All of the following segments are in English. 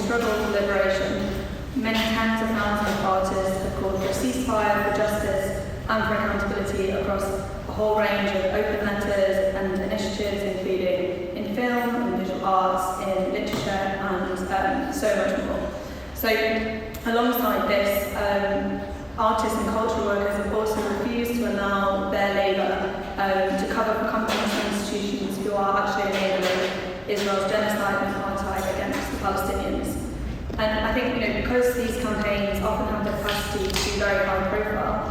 struggle for liberation. Many tens of thousands of artists have called for a ceasefire, for justice, and for accountability across a whole range of open letters and initiatives, including in film, in visual arts, in literature, and so much more. So, alongside this, artists and cultural workers have also refused to allow their labour to cover for companies and institutions who are actually enabling Israel's genocide and apartheid against the Palestinians. And I think, because these campaigns often have the capacity to be very high profile,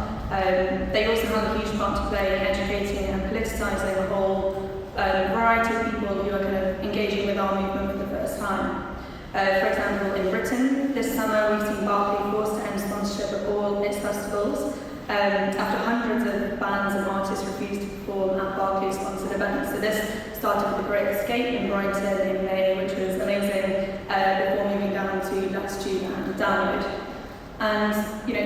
they also have a huge part to play in educating and politicising a whole variety of people who are kind of engaging with our movement for the first time. For example, in Britain, this summer we've seen Barclay forced to end sponsorship of all its festivals after hundreds of bands and artists refused to perform at Barclay-sponsored events. So this started with the Great Escape in Brighton in May, which was amazing, before moving down to Latitude and Download. And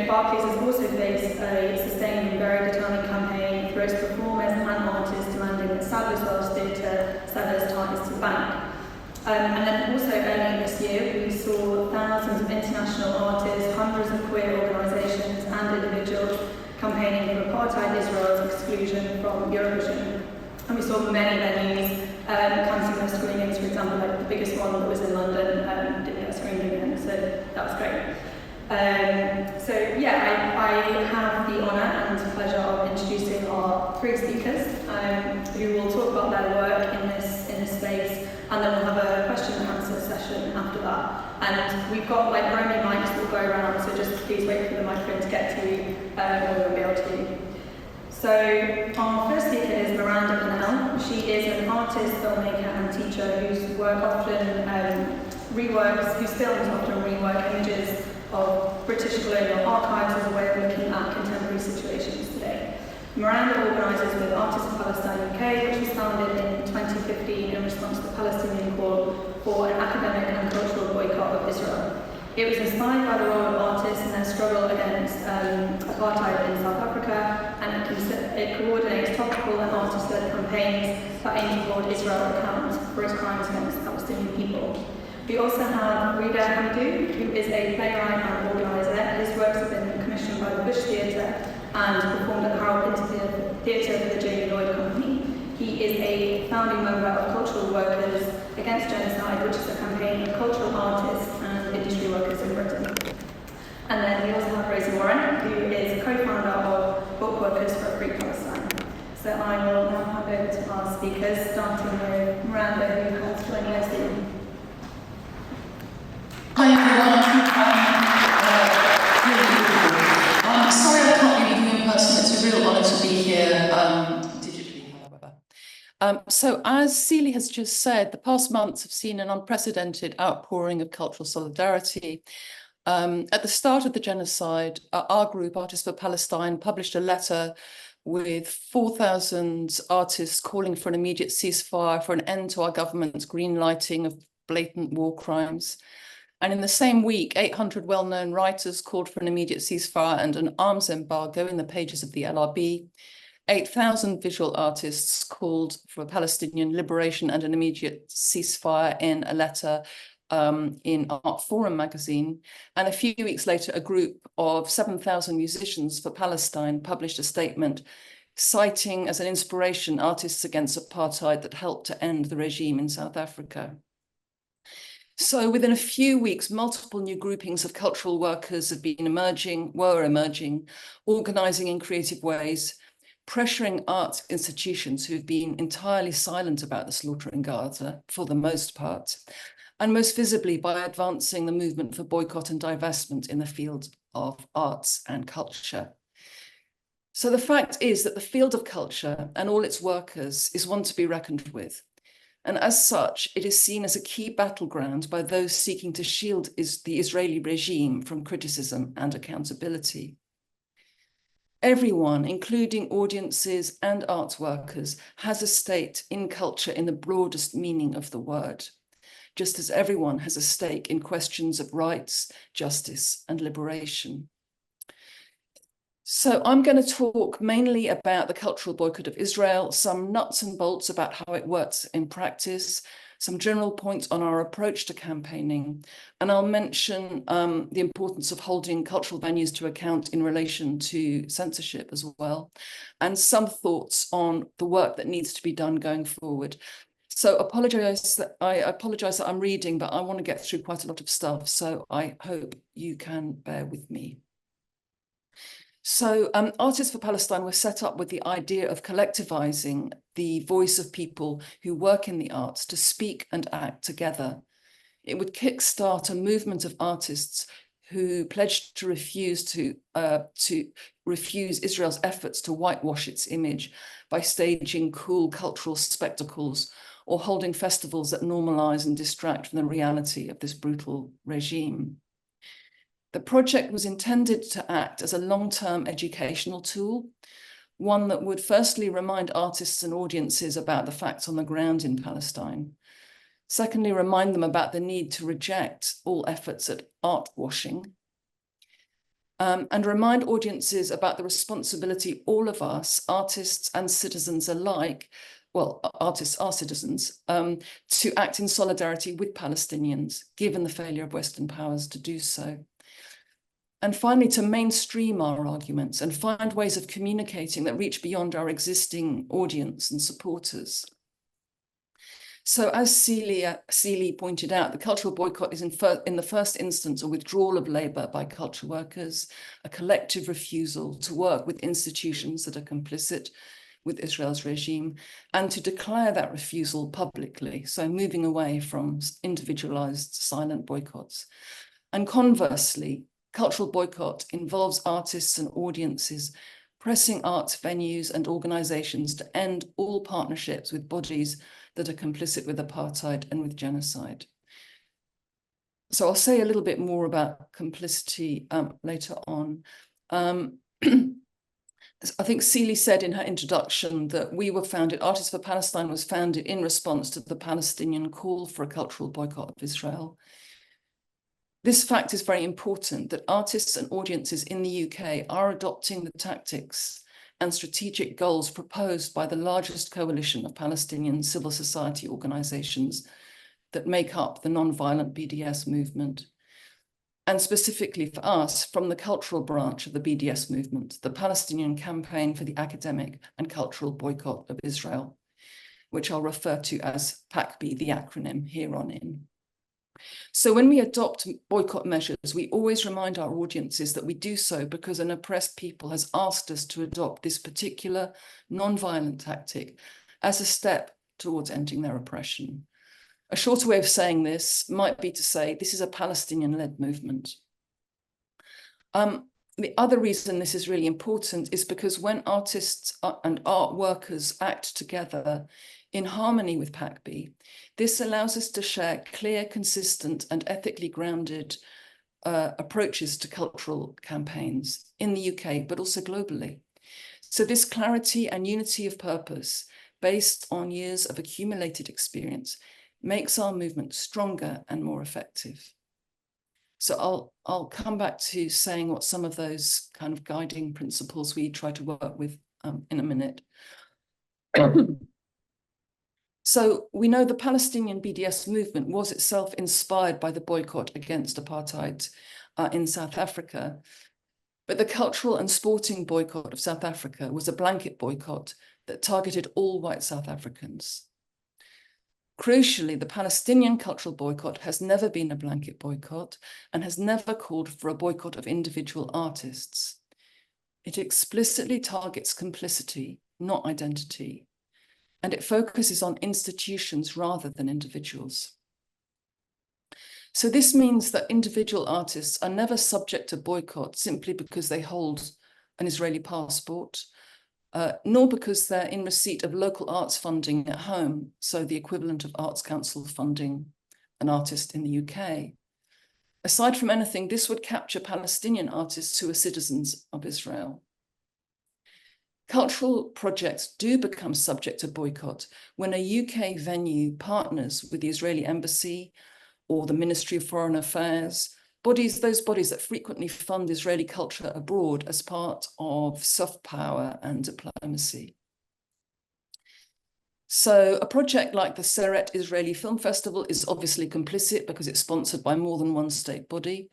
Barclays has also faced a sustained and very determined campaign through its performers and artists demanding that Sadler's Wells Theatre severs ties to the bank. And then also earlier this year, we saw thousands of international artists, hundreds of queer organisations and individuals campaigning for apartheid Israel's exclusion from Eurovision. And we saw many venues cancelling their screenings, for example, like the biggest one that was in London didn't get screened again, so that was great. I have the honour and pleasure of introducing our three speakers who will talk about their work in this space, and then we'll have a question and answer session after that. And we've got roaming mics that will go around, so just please wait for the microphone to get to you, or we'll be able to. So our first speaker is Miranda Pennell. She is an artist, filmmaker and teacher whose work often whose films often rework images of British colonial archives as a way of looking at contemporary situations today. Miranda organises with Artists of Palestine UK, which was founded in 2015 in response to the Palestinian call for an academic and cultural boycott of Israel. It was inspired by the role of artists in their struggle against apartheid in South Africa, and it coordinates topical and artist-led campaigns that aim to hold Israel account for its crimes against Palestinian people. We also have Rida Hamidou, who is a playwright and organiser. His works have been commissioned by the Bush Theatre and performed at the Harold Pinter Theatre for the Jamie Lloyd Company. He is a founding member of Cultural Workers Against Genocide, which is a campaign of cultural artists and industry workers in Britain. And then we also have Rosie Warren, who is co-founder of Book Workers for a Free Palestine. So I will now hand over to our speakers, starting with Miranda, who has joined us in. Hi everyone. Sorry I can't be with you in person. It's a real honour to be here digitally, however. So as Celie has just said, the past months have seen an unprecedented outpouring of cultural solidarity. At the start of the genocide, our group, Artists for Palestine, published a letter with 4,000 artists calling for an immediate ceasefire, for an end to our government's green lighting of blatant war crimes. And in the same week, 800 well-known writers called for an immediate ceasefire and an arms embargo in the pages of the LRB. 8,000 visual artists called for Palestinian liberation and an immediate ceasefire in a letter in Art Forum magazine. And a few weeks later, a group of 7,000 musicians for Palestine published a statement citing as an inspiration artists against apartheid that helped to end the regime in South Africa. So within a few weeks, multiple new groupings of cultural workers were emerging, organising in creative ways, pressuring arts institutions who've been entirely silent about the slaughter in Gaza, for the most part, and most visibly by advancing the movement for boycott and divestment in the field of arts and culture. So the fact is that the field of culture and all its workers is one to be reckoned with. And as such, it is seen as a key battleground by those seeking to shield the Israeli regime from criticism and accountability. Everyone, including audiences and arts workers, has a stake in culture in the broadest meaning of the word, just as everyone has a stake in questions of rights, justice, and liberation. So I'm going to talk mainly about the cultural boycott of Israel, some nuts and bolts about how it works in practice, some general points on our approach to campaigning, and I'll mention the importance of holding cultural venues to account in relation to censorship as well, and some thoughts on the work that needs to be done going forward. So I apologize that I'm reading, but I want to get through quite a lot of stuff, so I hope you can bear with me. So Artists for Palestine was set up with the idea of collectivizing the voice of people who work in the arts to speak and act together. It would kickstart a movement of artists who pledged to refuse Israel's efforts to whitewash its image by staging cool cultural spectacles or holding festivals that normalize and distract from the reality of this brutal regime. The project was intended to act as a long-term educational tool, one that would firstly remind artists and audiences about the facts on the ground in Palestine. Secondly, remind them about the need to reject all efforts at art washing, and remind audiences about the responsibility all of us, artists and citizens alike, well, artists are citizens, to act in solidarity with Palestinians, given the failure of Western powers to do so. And finally, to mainstream our arguments and find ways of communicating that reach beyond our existing audience and supporters. So as Celie pointed out, the cultural boycott is in the first instance a withdrawal of labour by culture workers, a collective refusal to work with institutions that are complicit with Israel's regime, and to declare that refusal publicly, so moving away from individualised silent boycotts. And conversely, cultural boycott involves artists and audiences pressing arts venues and organisations to end all partnerships with bodies that are complicit with apartheid and with genocide. So I'll say a little bit more about complicity later on. I think Celie said in her introduction that Artists for Palestine was founded in response to the Palestinian call for a cultural boycott of Israel. This fact is very important, that artists and audiences in the UK are adopting the tactics and strategic goals proposed by the largest coalition of Palestinian civil society organisations that make up the non-violent BDS movement. And specifically for us, from the cultural branch of the BDS movement, the Palestinian Campaign for the Academic and Cultural Boycott of Israel, which I'll refer to as PACB, the acronym, here on in. So when we adopt boycott measures, we always remind our audiences that we do so because an oppressed people has asked us to adopt this particular non-violent tactic as a step towards ending their oppression. A shorter way of saying this might be to say this is a Palestinian-led movement. The other reason this is really important is because when artists and art workers act together in harmony with PACB, this allows us to share clear, consistent, and ethically grounded approaches to cultural campaigns in the UK, but also globally. So this clarity and unity of purpose, based on years of accumulated experience, makes our movement stronger and more effective. So I'll come back to saying what some of those kind of guiding principles we try to work with in a minute. So we know the Palestinian BDS movement was itself inspired by the boycott against apartheid in South Africa. But the cultural and sporting boycott of South Africa was a blanket boycott that targeted all white South Africans. Crucially, the Palestinian cultural boycott has never been a blanket boycott and has never called for a boycott of individual artists. It explicitly targets complicity, not identity, and it focuses on institutions rather than individuals. So this means that individual artists are never subject to boycott simply because they hold an Israeli passport, nor because they're in receipt of local arts funding at home, so the equivalent of Arts Council funding an artist in the UK. Aside from anything, this would capture Palestinian artists who are citizens of Israel. Cultural projects do become subject to boycott when a UK venue partners with the Israeli embassy or the Ministry of Foreign Affairs, those bodies that frequently fund Israeli culture abroad as part of soft power and diplomacy. So a project like the Seret Israeli Film Festival is obviously complicit because it's sponsored by more than one state body.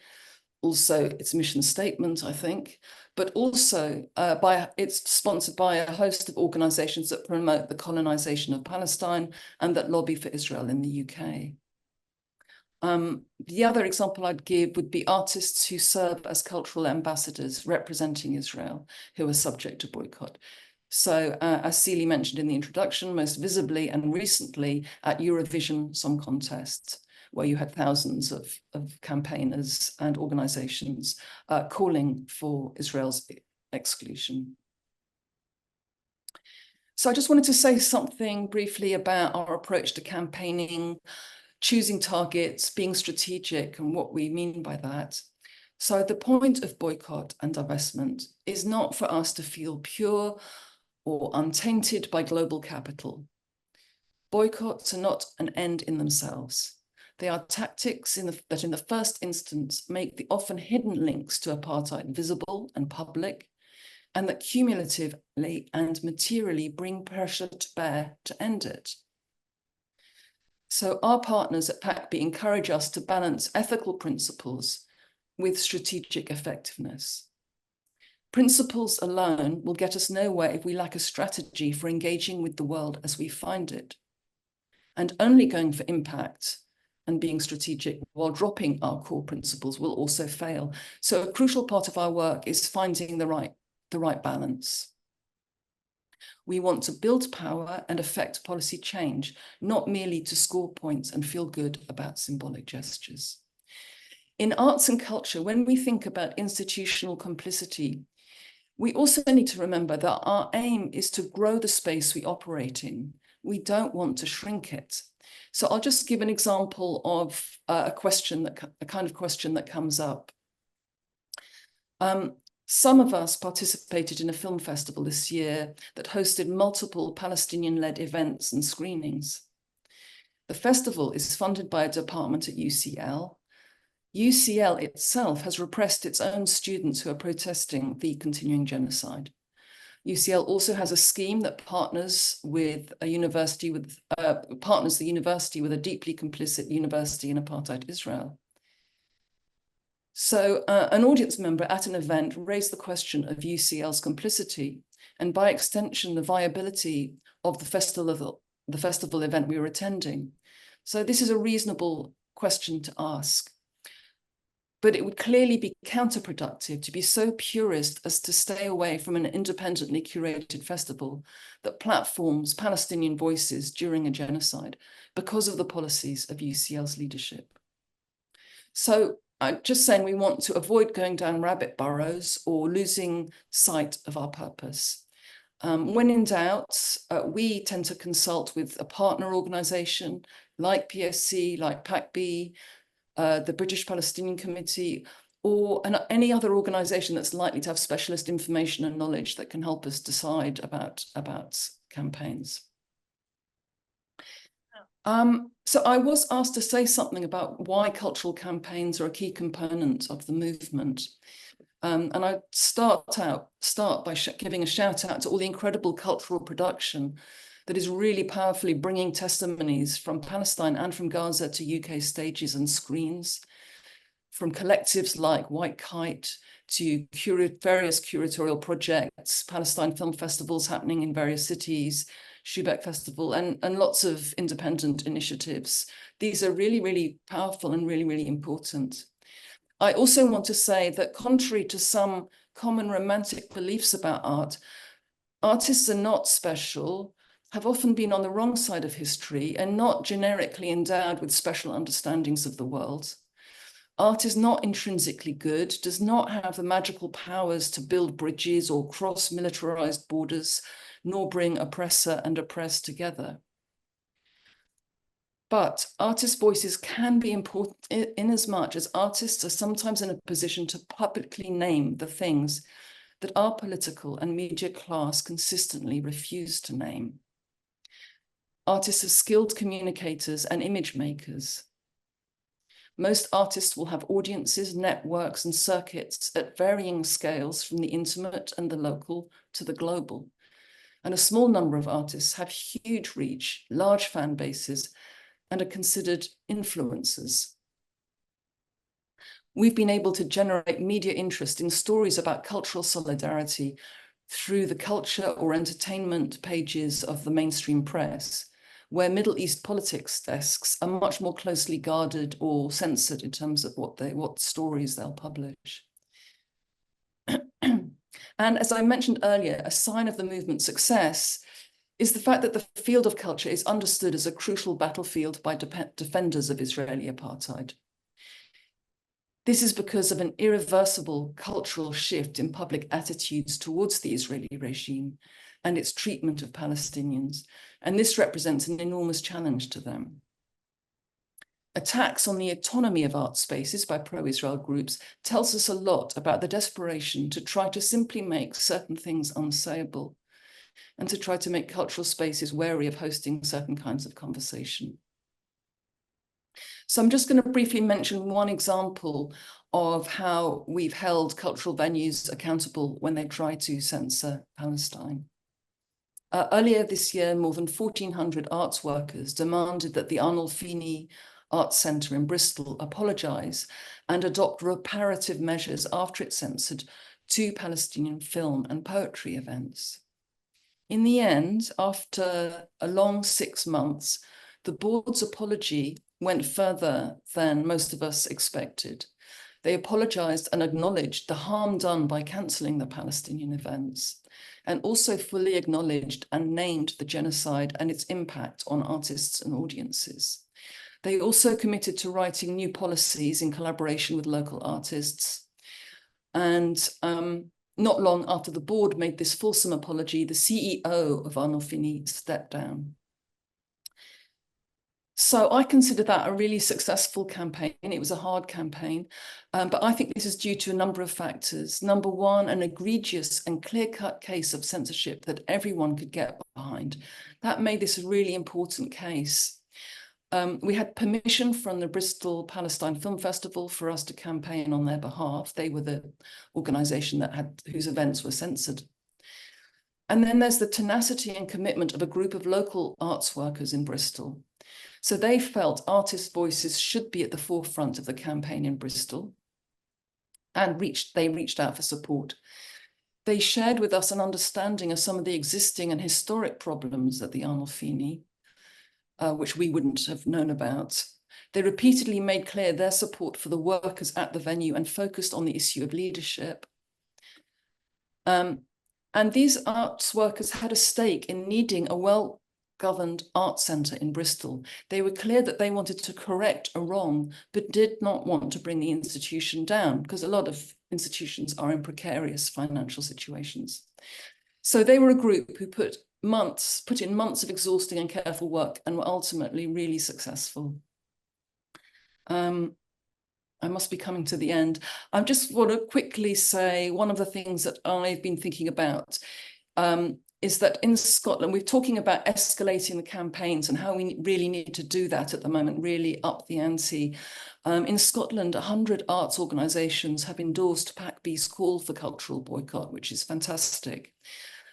Also its mission statement, I think, but also it's sponsored by a host of organizations that promote the colonization of Palestine and that lobby for Israel in the UK. The other example I'd give would be artists who serve as cultural ambassadors representing Israel, who are subject to boycott. So as Celie mentioned in the introduction, most visibly and recently at Eurovision Song Contest, where you had thousands of campaigners and organizations calling for Israel's exclusion. So I just wanted to say something briefly about our approach to campaigning, choosing targets, being strategic, and what we mean by that. So the point of boycott and divestment is not for us to feel pure or untainted by global capital. Boycotts are not an end in themselves. They are tactics that in the first instance make the often hidden links to apartheid visible and public, and that cumulatively and materially bring pressure to bear to end it. So our partners at PACB encourage us to balance ethical principles with strategic effectiveness. Principles alone will get us nowhere if we lack a strategy for engaging with the world as we find it. And only going for impact and being strategic while dropping our core principles will also fail. So a crucial part of our work is finding the right balance. We want to build power and affect policy change, not merely to score points and feel good about symbolic gestures. In arts and culture, when we think about institutional complicity, we also need to remember that our aim is to grow the space we operate in. We don't want to shrink it. So I'll just give an example of a kind of question that comes up. Some of us participated in a film festival this year that hosted multiple Palestinian-led events and screenings. The festival is funded by a department at UCL. UCL itself has repressed its own students who are protesting the continuing genocide. UCL also has a scheme that partners the university with a deeply complicit university in apartheid Israel. So an audience member at an event raised the question of UCL's complicity and by extension, the viability of the festival event we were attending. So this is a reasonable question to ask. But it would clearly be counterproductive to be so purist as to stay away from an independently curated festival that platforms Palestinian voices during a genocide because of the policies of UCL's leadership. So I'm just saying we want to avoid going down rabbit burrows or losing sight of our purpose. When in doubt, we tend to consult with a partner organisation like PSC, like PACB, the British Palestinian Committee, or any other organisation that's likely to have specialist information and knowledge that can help us decide about campaigns. So I was asked to say something about why cultural campaigns are a key component of the movement. And I start by giving a shout out to all the incredible cultural production that is really powerfully bringing testimonies from Palestine and from Gaza to UK stages and screens, from collectives like White Kite to various curatorial projects, Palestine film festivals happening in various cities, Schubeck Festival, and lots of independent initiatives. These are really, really powerful and really, really important. I also want to say that contrary to some common romantic beliefs about art, artists are not special, have often been on the wrong side of history and not generically endowed with special understandings of the world. Art is not intrinsically good, does not have the magical powers to build bridges or cross militarized borders, nor bring oppressor and oppressed together. But artists' voices can be important in as much as artists are sometimes in a position to publicly name the things that our political and media class consistently refuse to name. Artists are skilled communicators and image makers. Most artists will have audiences, networks, and circuits at varying scales from the intimate and the local to the global. and a small number of artists have huge reach, large fan bases, and are considered influencers. We've been able to generate media interest in stories about cultural solidarity through the culture or entertainment pages of the mainstream press, where Middle East politics desks are much more closely guarded or censored in terms of what stories they'll publish. And as I mentioned earlier, a sign of the movement's success is the fact that the field of culture is understood as a crucial battlefield by defenders of Israeli apartheid. This is because of an irreversible cultural shift in public attitudes towards the Israeli regime and its treatment of Palestinians, and this represents an enormous challenge to them. Attacks on the autonomy of art spaces by pro-Israel groups tells us a lot about the desperation to try to simply make certain things unsayable and to try to make cultural spaces wary of hosting certain kinds of conversation. So I'm just going to briefly mention one example of how we've held cultural venues accountable when they try to censor Palestine. Earlier this year, more than 1,400 arts workers demanded that the Arnolfini Arts Centre in Bristol apologise and adopt reparative measures after it censored 2 Palestinian film and poetry events. In the end, after a long 6 months, the board's apology went further than most of us expected. They apologised and acknowledged the harm done by cancelling the Palestinian events, and also fully acknowledged and named the genocide and its impact on artists and audiences. They also committed to writing new policies in collaboration with local artists. And not long after the board made this fulsome apology, the CEO of Arnolfini stepped down. So I consider that a really successful campaign. It was a hard campaign, but I think this is due to a number of factors. Number one, an egregious and clear-cut case of censorship that everyone could get behind. That made this a really important case. We had permission from the Bristol Palestine Film Festival for us to campaign on their behalf. They were the organisation whose events were censored. And then there's the tenacity and commitment of a group of local arts workers in Bristol. So they felt artists' voices should be at the forefront of the campaign in Bristol, and they reached out for support. They shared with us an understanding of some of the existing and historic problems at the Arnolfini, which we wouldn't have known about. They repeatedly made clear their support for the workers at the venue and focused on the issue of leadership. And these arts workers had a stake in needing a well-governed art centre in Bristol. They were clear that they wanted to correct a wrong, but did not want to bring the institution down, because a lot of institutions are in precarious financial situations. So they were a group who put in months of exhausting and careful work and were ultimately really successful. I must be coming to the end. I just want to quickly say one of the things that I've been thinking about is that in Scotland, we're talking about escalating the campaigns and how we really need to do that at the moment, really up the ante. In Scotland, 100 arts organisations have endorsed PACB's call for cultural boycott, which is fantastic.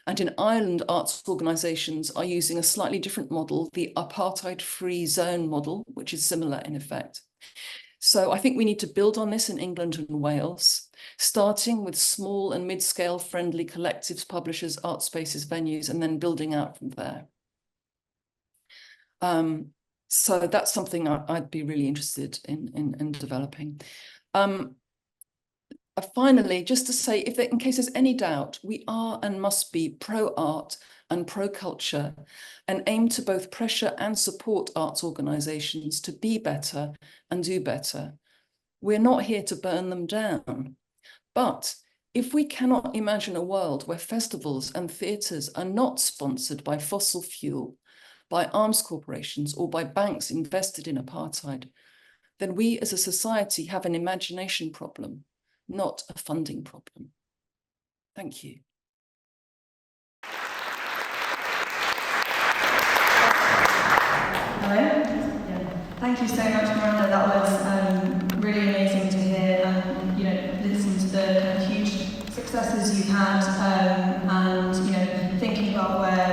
And in Ireland, arts organisations are using a slightly different model, the apartheid-free zone model, which is similar in effect. So I think we need to build on this in England and Wales, starting with small and mid-scale friendly collectives, publishers, art spaces, venues, and then building out from there. So that's something I'd be really interested in developing. Finally, just to say, in case there's any doubt, we are and must be pro-art and pro-culture and aim to both pressure and support arts organisations to be better and do better. We're not here to burn them down. But if we cannot imagine a world where festivals and theatres are not sponsored by fossil fuel, by arms corporations, or by banks invested in apartheid, then we as a society have an imagination problem, not a funding problem. Thank you. Hello. Yeah. Thank you so much, Miranda. That was really amazing to hear, and listen to the kind of huge successes you've had, and thinking about where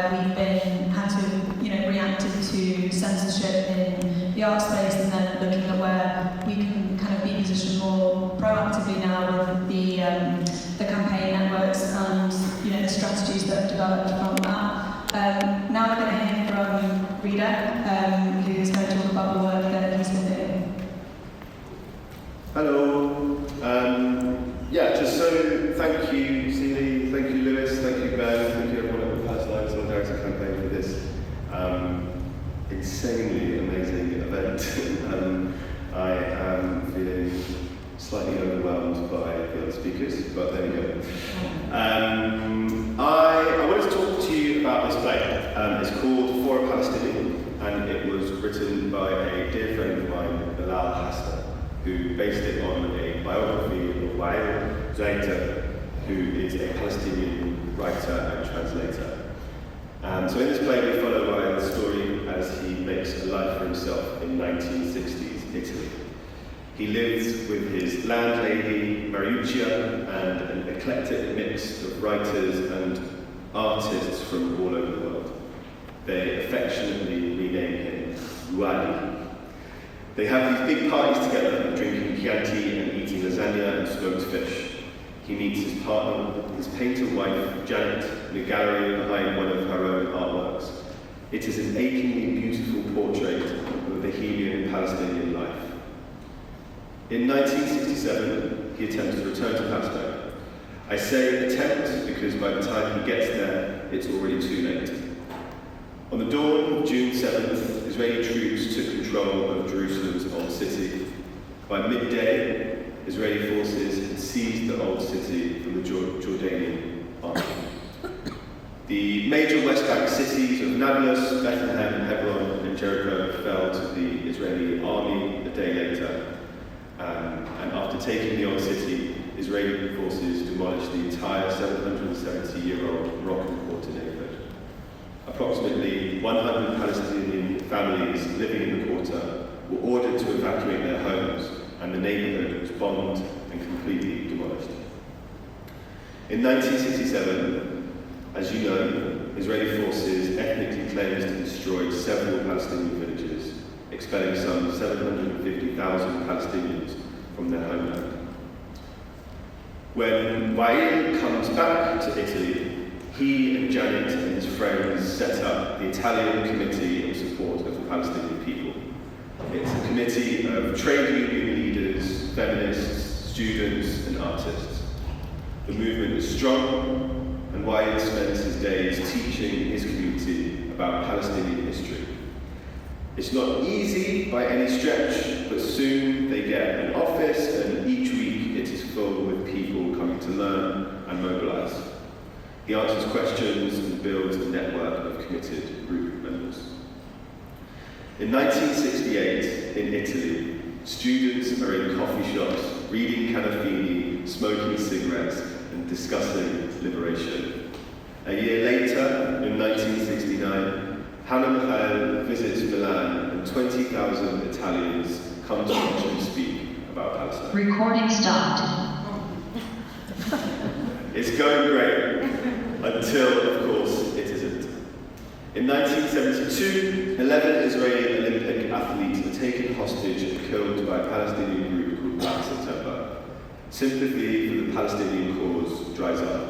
proactively now with the campaign networks and the strategies that have developed from that. Now we're going to hear from Rita, who's going to talk about the work that he's been doing. Hello. Just so thank you, Celie, thank you, Lewis, thank you, Ben, thank you everyone at the Palestine Solidarity Campaign for this insanely amazing event. I am feeling slightly overwhelmed by the other speakers, but there we go. I wanted to talk to you about this play. It's called For a Palestinian, and it was written by a dear friend of mine, Bilal Hassan, who based it on a biography of Wael Zaita, who is a Palestinian writer and translator. So in this play we follow Wael's story as he makes a life for himself in 1960s Italy. He lives with his landlady Mariuccia and an eclectic mix of writers and artists from all over the world. They affectionately rename him Wali. They have these big parties together, drinking Chianti and eating lasagna and smoked fish. He meets his partner, his painter wife, Janet, in a gallery behind one of her own artworks. It is an achingly beautiful portrait of a Bohemian Palestinian life. In 1967, he attempts to return to Palestine. I say attempt because by the time he gets there, it's already too late. On the dawn of June 7th, Israeli troops took control of Jerusalem's old city. By midday, Israeli forces had seized the old city from the Jordanian army. The major West Bank cities of Nablus, Bethlehem, Hebron, and Jericho fell to the Israeli army a day later. And after taking the old city, Israeli forces demolished the entire 770-year-old Moroccan quarter neighborhood. Approximately 100 Palestinian families living in the quarter were ordered to evacuate their homes, and the neighborhood was bombed and completely demolished. In 1967, as you know, Israeli forces ethnically cleansed and destroyed several Palestinian villages, expelling some 750,000 Palestinians from their homeland. When Wael comes back to Italy, he and Janet and his friends set up the Italian Committee in support of the Palestinian people. It's a committee of trade union leaders, feminists, students, and artists. The movement is strong, and Wael spends his days teaching his community about Palestinian history. It's not easy by any stretch, but soon they get an office, and each week it is full with people coming to learn and mobilize. He answers questions and builds a network of committed group members. In 1968, in Italy, students are in coffee shops, reading Canafini, smoking cigarettes, and discussing liberation. A year later, in 1969, Hannah Michael visits Milan, and 20,000 Italians come to watch him speak about Palestine. Recording stopped. It's going great, until, of course, it isn't. In 1972, 11 Israeli Olympic athletes are taken hostage and killed by a Palestinian group called Black September. Sympathy for the Palestinian cause dries up.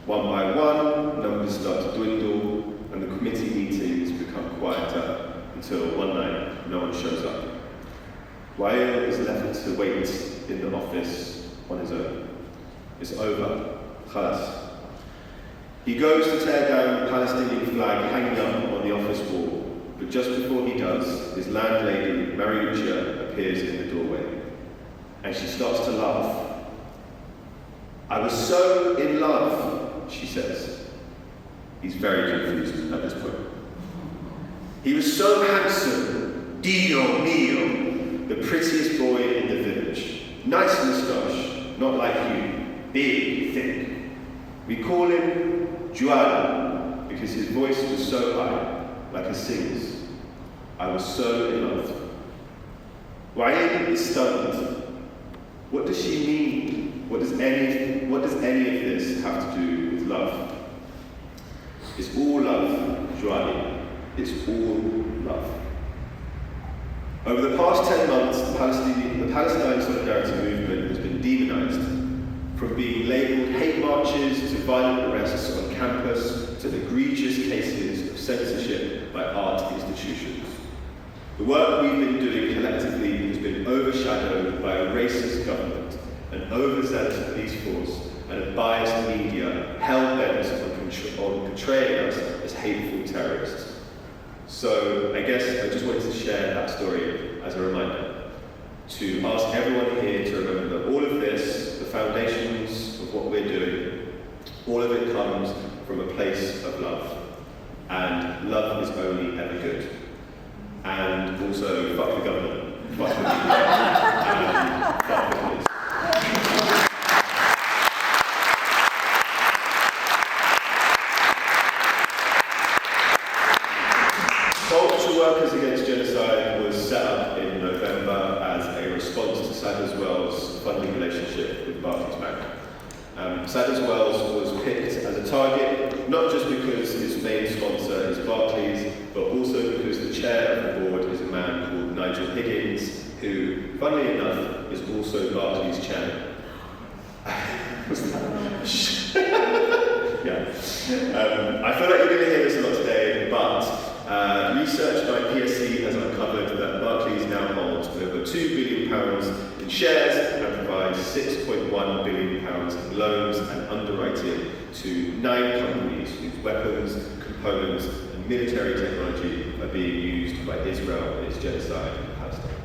One by one, numbers start to dwindle, and the committee meetings become quieter until one night no one shows up. Wael is left to wait in the office on his own. It's over. Khalas. He goes to tear down the Palestinian flag hanging up on the office wall, but just before he does, his landlady, Mariuccia, appears in the doorway, and she starts to laugh. "I was so in love," she says. He's very confused at this point. "He was so handsome, Dio mio, the prettiest boy in the village. Nice moustache, not like you, big, thick. We call him Juan because his voice was so high, like a singer's. I was so in love." Wael is stunned. What does she mean? What does any of this have to do with love? It's all love, Joanie. It's all love. Over the past 10 months, the Palestine Solidarity movement has been demonised. From being labelled hate marches to violent arrests on campus to egregious cases of censorship by art institutions. The work we've been doing collectively has been overshadowed by a racist government, an overzealous police force, and a biased media hell-bent on portraying us as hateful terrorists. So I guess I just wanted to share that story as a reminder, to ask everyone here to remember that all of this, the foundations of what we're doing, all of it comes from a place of love. And love is only ever good. And also, fuck the government, fuck the media, and fuck the police. Cultural Workers Against Genocide was set up in November as a response to Sadler's Wells' funding relationship with Barclays Bank. Sadler's Wells was picked as a target, not just because its main sponsor is Barclays, but also because the chair of the board is a man called Nigel Higgins, who, funnily enough, is also Barclays' chairman. Yeah. I feel like you're going to hear this a lot today, but research by PSC has uncovered that Barclays now holds over £2 billion in shares and provides £6.1 billion in loans and underwriting to 9 companies whose weapons, components, and military technology are being used by Israel in its genocide in Palestine.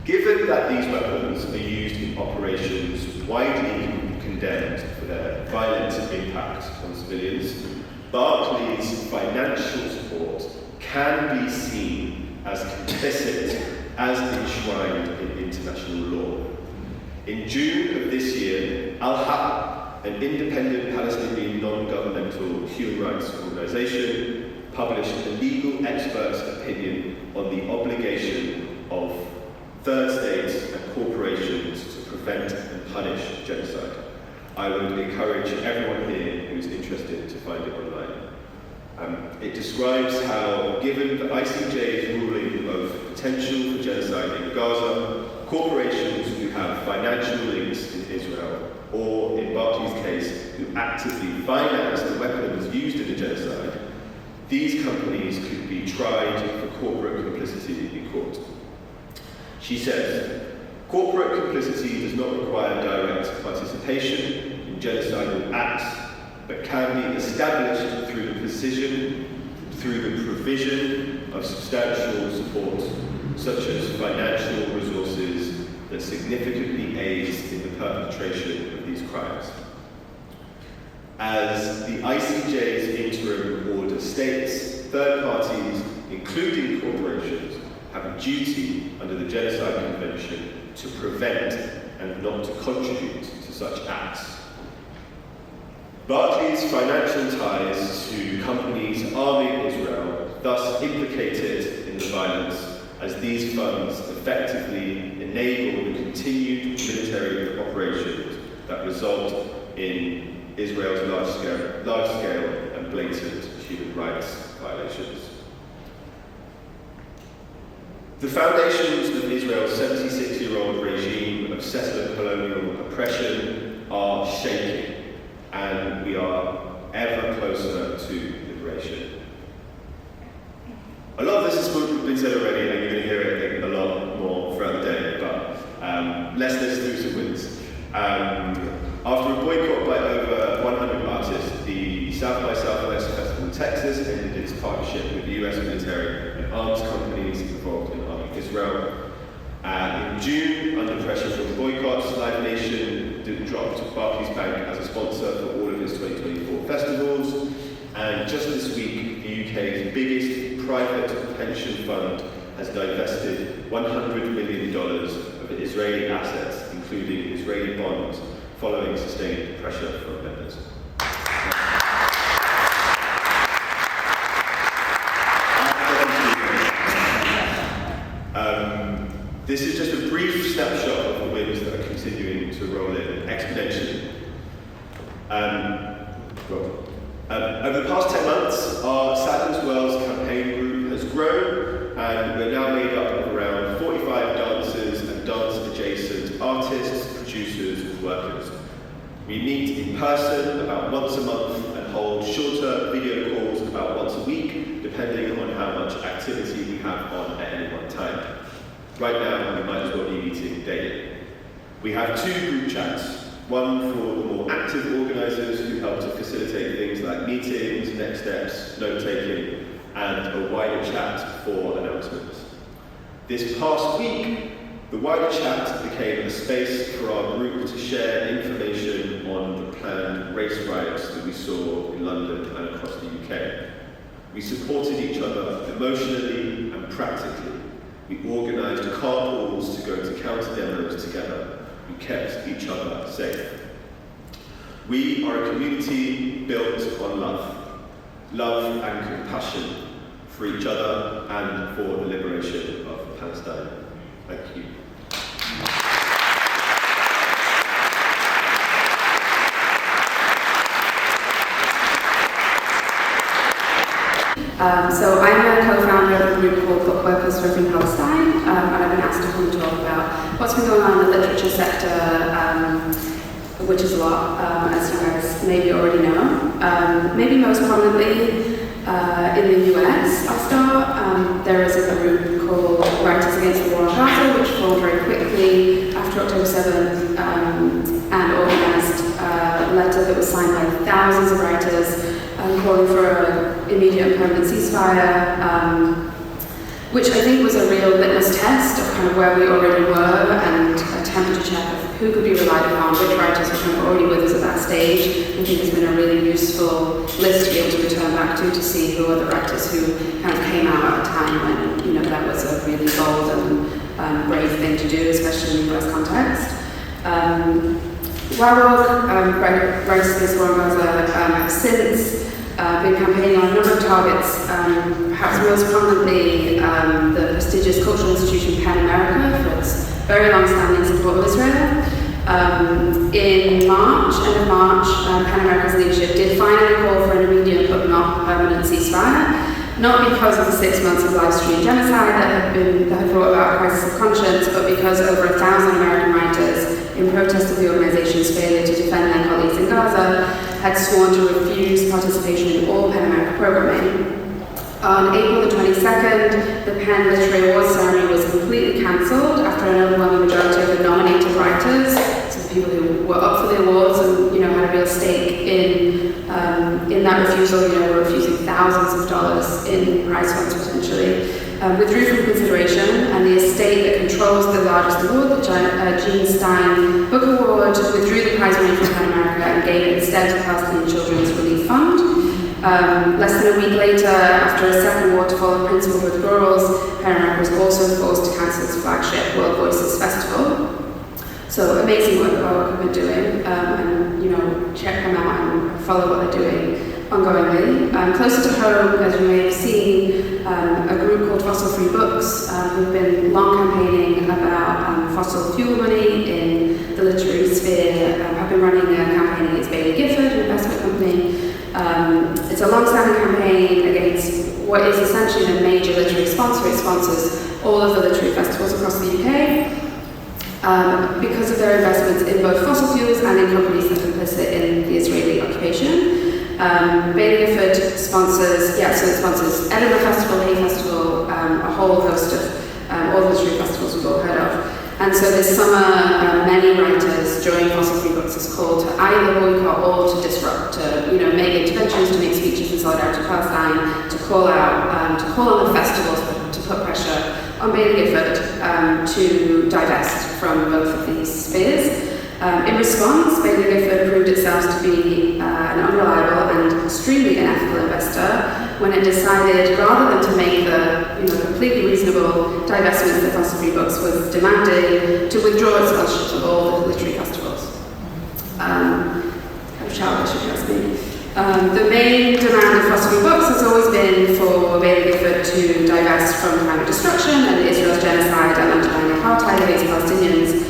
Given that these weapons are used in operations widely condemned for their violent impact on civilians, Barclays' financial support can be seen as complicit as enshrined in international law. In June of this year, Al-Haq, an independent Palestinian non-governmental human rights organisation, published a legal expert's opinion on the obligation of third states and corporations to prevent and punish genocide. I would encourage everyone here who's interested to find it online. It describes how, given the ICJ's ruling of potential for genocide in Gaza, corporations who have financial links in Israel, or in Barclays' case, who actively finance the weapons used in the genocide, these companies could be tried for corporate complicity in court. She says, corporate complicity does not require direct participation in genocidal acts, but can be established through the provision of substantial support, such as financial resources that significantly aids in the perpetration of these crimes. As the ICJ's interim order states, third parties, including corporations, have a duty under the Genocide Convention to prevent and not to contribute to such acts. Barclays' financial ties to companies arming Israel thus implicated in the violence, as these funds effectively enable the continued military operations that result in Israel's large-scale and blatant human rights violations. The foundations of Israel's 76-year-old regime of settler colonial oppression are shaking, and we are ever closer to liberation. A lot of this has been said already, and you're going to hear it a lot more throughout the day, but let's do some wins. After a boycott by over 100 artists, the South by Southwest Festival in Texas ended its partnership with the US military and arms companies involved in arming Israel. In June, under pressure from boycotts, Live Nation dropped Barclays Bank as a sponsor for all of its 2024 festivals. And just this week, the UK's biggest private pension fund has divested $100 million of Israeli assets, including Israeli bonds, following sustained pressure from members. This is just a brief snapshot of the wins that are continuing to roll in exponentially. Over the past 10 months, our Sadler's Wells campaign group has grown, and we're now made up of around 45 dancers and dance-adjacent with artists, producers, and workers. We meet in person about once a month and hold shorter video calls about once a week, depending on how much activity we have on at any one time. Right now, we might as well be meeting daily. We have 2 group chats, one for the more active organisers who help to facilitate things like meetings, next steps, note-taking, and a wider chat for announcements. This past week, the wider chat became a space for our group to share information on the planned race riots that we saw in London and across the UK. We supported each other emotionally and practically. We organised carpools to go to counter demos together. We kept each other safe. We are a community built on love and compassion for each other and for the liberation of Palestine. Thank you. So I'm a co-founder of a group called Book Workers for Free Palestine, and I've been asked to come and talk about what's been going on in the literature sector, which is a lot, as you guys maybe already know. Maybe most prominently in the US, I'll start. There is a group called Writers Against the War on Gaza, which formed very quickly after October 7th, and organised a letter that was signed by thousands of writers calling for an immediate and permanent ceasefire, which I think was a real litmus test of kind of where we already were and a temperature check of who could be relied upon, which writers were kind of already with us at that stage. I think it's been a really useful list to be able to return back to see who are the writers who kind of came out at a time when, you know, that was a really bold and brave thing to do, especially in the US context. Writers Against the War on Gaza have since been campaigning on a number of targets, perhaps most prominently the prestigious cultural institution PEN America for its very long-standing support of Israel. In March, end of March, PEN America's leadership did finally call for an immediate but not permanent ceasefire, not because of the 6 months of live-stream genocide that had brought about a crisis of conscience, but because over 1,000 American writers, in protest of the organization's failure to defend their colleagues in Gaza, had sworn to refuse participation in all PEN America programming. On April the 22nd, the PEN Literary Awards ceremony was completely cancelled after an overwhelming majority of the nominated writers, so the people who were up for the awards and, you know, had a real stake in that refusal, you know, were refusing thousands of dollars in prize funds potentially, withdrew from consideration, and the estate that controls the largest award, the Gene Stein Book Award, withdrew the prize money from PEN America and gave it instead to the Palestinian Children's Relief Fund. Less than a week later, after a second waterfall of principal withdrawals, PEN America was also forced to cancel its flagship World Voices Festival. So amazing work that our work have been doing, and, you know, check them out and follow what they're doing ongoingly. Closer to home, as you may have seen, a group called Fossil Free Books, who've been long campaigning about fossil fuel money in the literary sphere, have been running a campaign against Bailey Gifford, an investment company. It's a long-standing campaign against what is essentially the major literary sponsor. It sponsors all of the literary festivals across the UK. Because of their investments in both fossil fuels and in companies that are complicit in the Israeli occupation. Bailey Gifford sponsors, it sponsors Edinburgh Festival, Hay Festival, a whole host of all the literary festivals we've all heard of. And so this summer, many writers joined Fossil Free Books' call to either boycott or to disrupt, to, you know, make interventions, to make speeches in solidarity with Palestine, to call out, to call on the festivals to put pressure on Bailey Gifford to divest from both of these spheres. In response, Bailey Gifford proved itself to be an unreliable and extremely unethical investor when it decided, rather than to make the, you know, completely reasonable divestment that Fossil Free Books was demanding, to withdraw its sponsorship of all the literary festivals. Kind of childish, if you ask me. The main demand of Fossil Free Books has always been for Bailey Gifford to divest from climate destruction and Israel's genocide and underlying apartheid against Palestinians.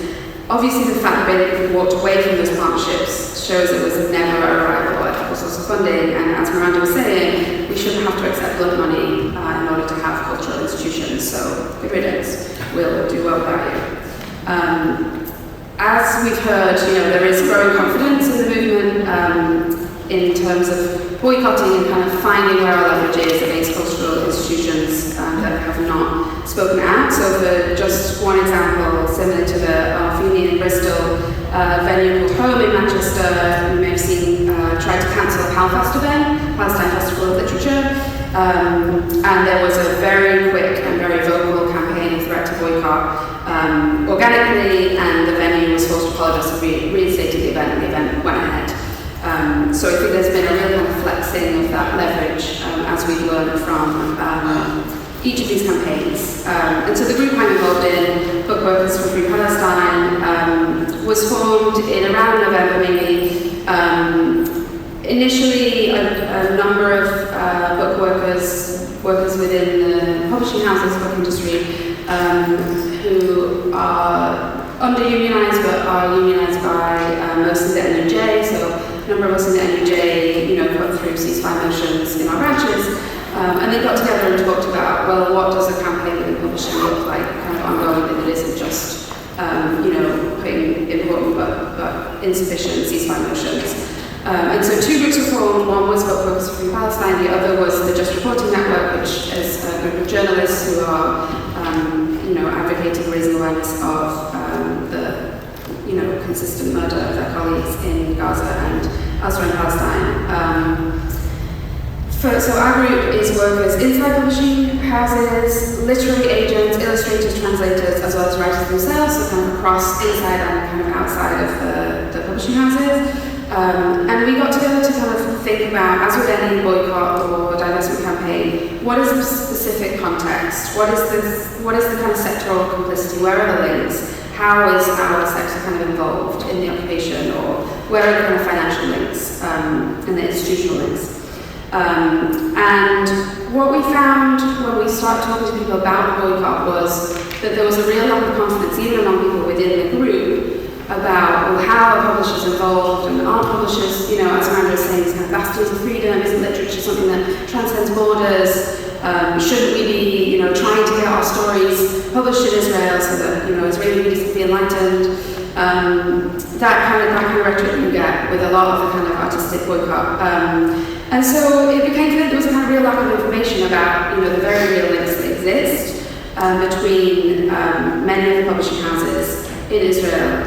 Obviously, the fact that Bailey Gifford walked away from those partnerships shows it was never a reliable ethical source of funding, and as Miranda was saying, we shouldn't have to accept blood money in order to have cultural institutions, so good riddance, we'll do well without you. as we've heard, there is growing confidence in the movement in terms of boycotting and kind of finding where our leverage is against cultural institutions that have not spoken out. So for just one example, similar to the Alfini in Bristol, a venue called Home in Manchester, you may have seen, tried to cancel a PALFest event, Palestine Festival of Literature, and there was a very quick and very vocal campaign of threat to boycott organically, and the venue was forced to apologise for reinstating the event, and the event went ahead. So I think there's been a real kind of flexing of that leverage as we've learned from each of these campaigns. And so the group I'm involved in, Book Workers for Free Palestine, was formed in around November mainly. Initially, a number of book workers within the publishing houses, book industry, who are under-unionised but are unionised by mostly the NUJ. So a number of us in the NUJ, put through ceasefire motions in our branches, and they got together and talked about, well, what does a campaign within publishing look like, kind of ongoing, that it isn't just, putting important but insufficient ceasefire motions. And so two groups were formed. One was Book Workers for Free Palestine, the other was the Just Reporting Network, which is a group of journalists who are, advocating raising awareness of the, consistent murder of their colleagues in Gaza and elsewhere in Palestine. So our group is workers inside publishing houses, literary agents, illustrators, translators, as well as writers themselves, so kind of across inside and kind of outside of the publishing houses. And we got together to kind of think about, as with any boycott or divestment campaign, what is the specific context? What is the kind of sectoral complicity? Where are the links? How is our sector kind of involved in the occupation, or where are the kind of financial links and the institutional links? And what we found when we started talking to people about the boycott was that there was a real lack of confidence, even among people within the group, about how are publishers involved and aren't publishers, as Amanda was saying, kind of bastions of freedom, isn't literature something that transcends borders? Shouldn't we be, trying to get our stories published in Israel so that, Israeli readers can be enlightened? That kind of rhetoric you get with a lot of the kind of artistic boycott. And so it became clear there was a kind of real lack of information about, the very real links that exist between many of the publishing houses in Israel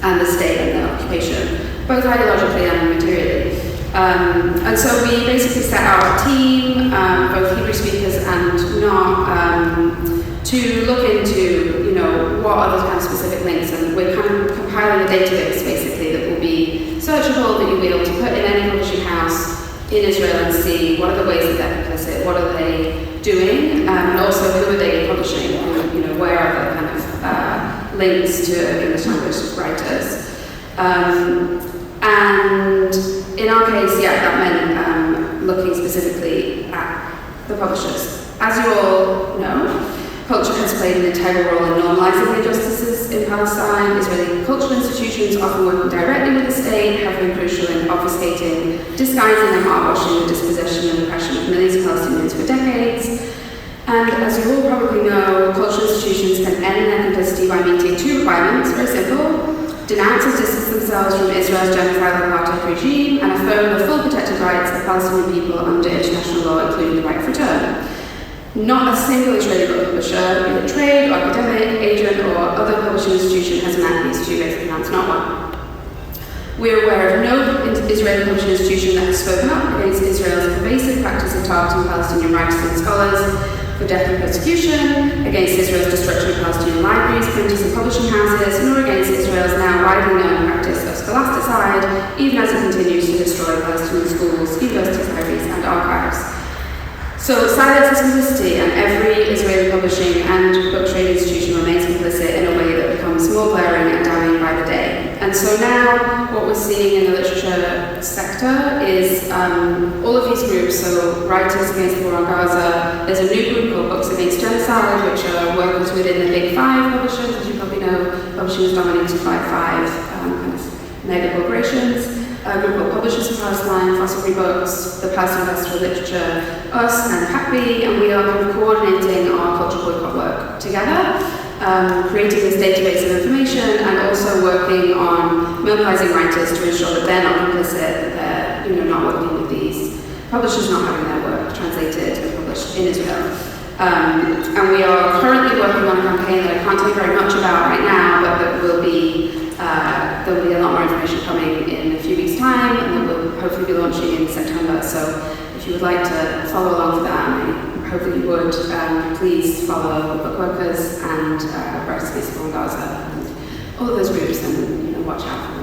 and the state and the occupation, both ideologically and materially. And so we basically set out a team, both Hebrew speakers and not, to look into, what are those kind of specific links, and we're kind of compiling a database basically that will be searchable, that you'll be able to put in any publishing house in Israel and see what are the ways that they're complicit, what are they doing, and also who are they publishing, where are the kind of links to English language writers. And in our case, that meant looking specifically at the publishers. As you all know, culture has played an integral role in normalising injustices in Palestine. Israeli cultural institutions, often working directly with the state, have been crucial in obfuscating, disguising and heart-washing the dispossession and oppression of millions of Palestinians for decades. And as you all probably know, cultural institutions can end their complicity by meeting two requirements, very simple: denounce and distance themselves from Israel's genocidal apartheid regime, and affirm the full protected rights of Palestinian people under international law, including the right of return. Not a single Israeli book publisher, be it trade, or academic, agent, or other publishing institution, has met these two basic demands, not one. We're aware of no Israeli publishing institution that has spoken up against Israel's pervasive practice of targeting Palestinian writers and scholars for death and persecution, against Israel's destruction of Palestinian libraries, printers and publishing houses, nor against Israel's now widely known practice of scholasticide, even as it continues to destroy Palestinian schools, universities, libraries and archives. So silence is complicity, and every Israeli publishing and book trade institution remains complicit in a way that becomes more glaring and damning by the day. And so now what we're seeing in the literature sector is all of these groups, so Writers Against the War on Gaza, there's a new group called Books Against Genocide, which are workers within the big five publishers. As you probably know, publishing is dominated by five kind of mega corporations. A group called Publishers for Palestine, Fossil Free Books, the Palestine Festival of Literature, us and PACB, and we are kind of coordinating our cultural boycott work together. creating this database of information and also working on mobilizing writers to ensure that they're not complicit, that they're not working with these publishers not having their work translated and published in Israel. And we are currently working on a campaign that I can't tell you very much about right now, but that will be there will be a lot more information coming in a few weeks' time, and that we'll hopefully be launching in September. So if you would like to follow along for that, and hopefully you would, please follow Bookworkers and Recipes from Gaza and all of those groups, and watch out for them.